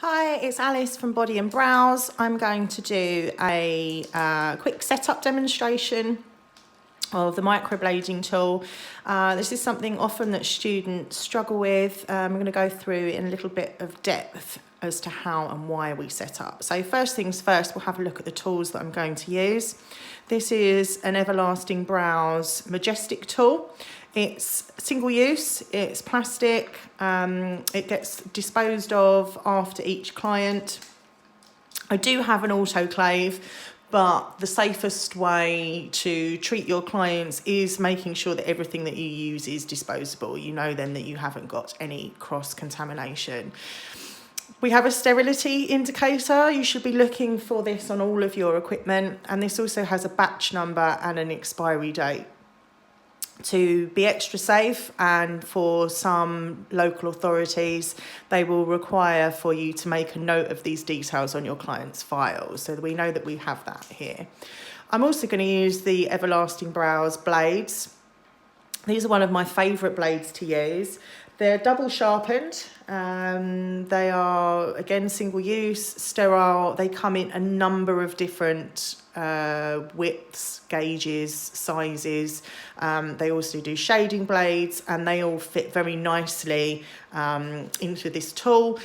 Hi, it's Alice from Body and Brows. I'm going to do a quick setup demonstration of the microblading tool. This is something often that students struggle with. I'm going to go through in a little bit of depth as to how and why we set up. So first things first, we'll have a look at the tools that I'm going to use. This is an Everlasting Brows Majestic tool. It's single use, it's plastic, it gets disposed of after each client. I do have an autoclave, but the safest way to treat your clients is making sure that everything that you use is disposable. You know then that you haven't got any cross-contamination. We have a sterility indicator. You should be looking for this on all of your equipment, and this also has a batch number and an expiry date. To be extra safe, and for some local authorities, they will require for you to make a note of these details on your client's files, so that we know that we have that here. I'm also going to use the Everlasting Brows blades. These are one of my favourite blades to use. They're double sharpened. They are, again, single use, sterile. They come in a number of different widths, gauges, sizes. They also do shading blades, and they all fit very nicely into this tool.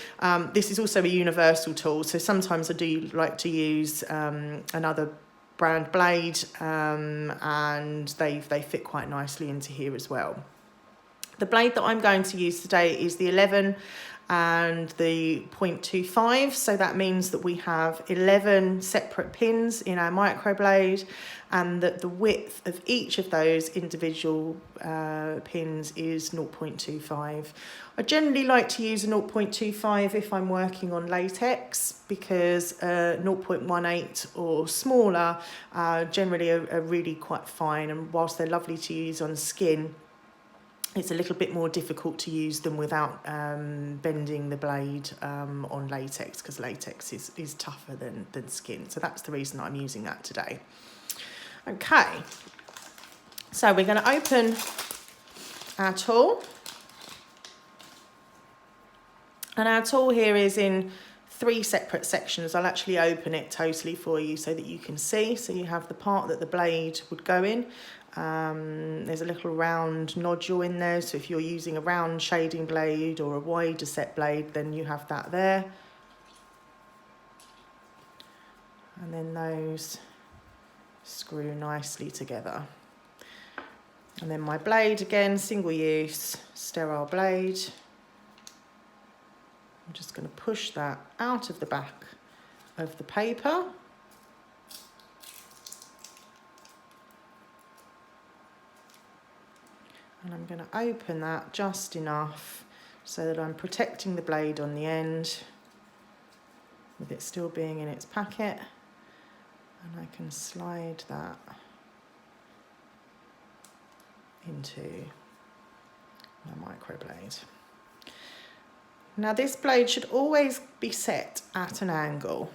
This is also a universal tool, so sometimes I do like to use another brand blade, and they fit quite nicely into here as well. The blade that I'm going to use today is the 11 and the 0.25, so that means that we have 11 separate pins in our microblade, and that the width of each of those individual pins is 0.25. I generally like to use a 0.25 if I'm working on latex, because 0.18 or smaller generally are really quite fine, and whilst they're lovely to use on skin, it's a little bit more difficult to use them without bending the blade on latex, because latex is tougher than skin. So that's the reason I'm using that today. Okay, so we're going to open our tool. And our tool here is in 3 separate sections. I'll actually open it totally for you so that you can see. So you have the part that the blade would go in. There's a little round nodule in there, so if you're using a round shading blade or a wider set blade, then you have that there. And then those screw nicely together. And then my blade, again, single use, sterile blade. I'm just going to push that out of the back of the paper. And I'm going to open that just enough so that I'm protecting the blade on the end, with it still being in its packet. And I can slide that into my microblade. Now this blade should always be set at an angle,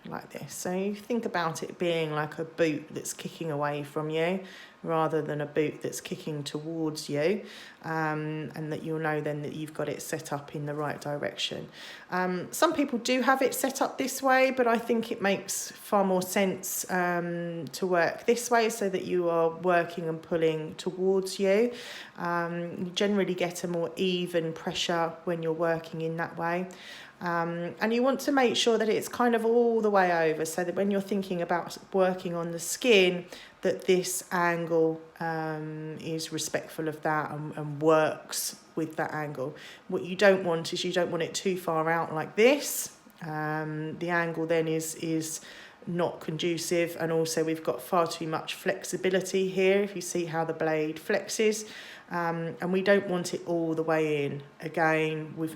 like this. So you think about it being like a boot that's kicking away from you, rather than a boot that's kicking towards you, and that you'll know then that you've got it set up in the right direction. Some people do have it set up this way, but I think it makes far more sense to work this way, so that you are working and pulling towards you. You generally get a more even pressure when you're working in that way. And you want to make sure that it's kind of all the way over, so that when you're thinking about working on the skin, that this angle is respectful of that and works with that angle. What you don't want is, you don't want it too far out like this. The angle then is not conducive, and also we've got far too much flexibility here, if you see how the blade flexes. And we don't want it all the way in. Again, we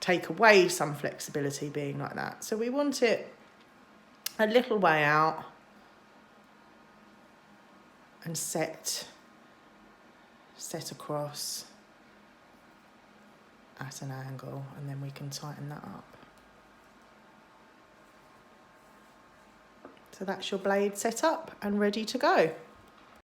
take away some flexibility being like that. So we want it a little way out and set across at an angle, and then we can tighten that up. So that's your blade set up and ready to go.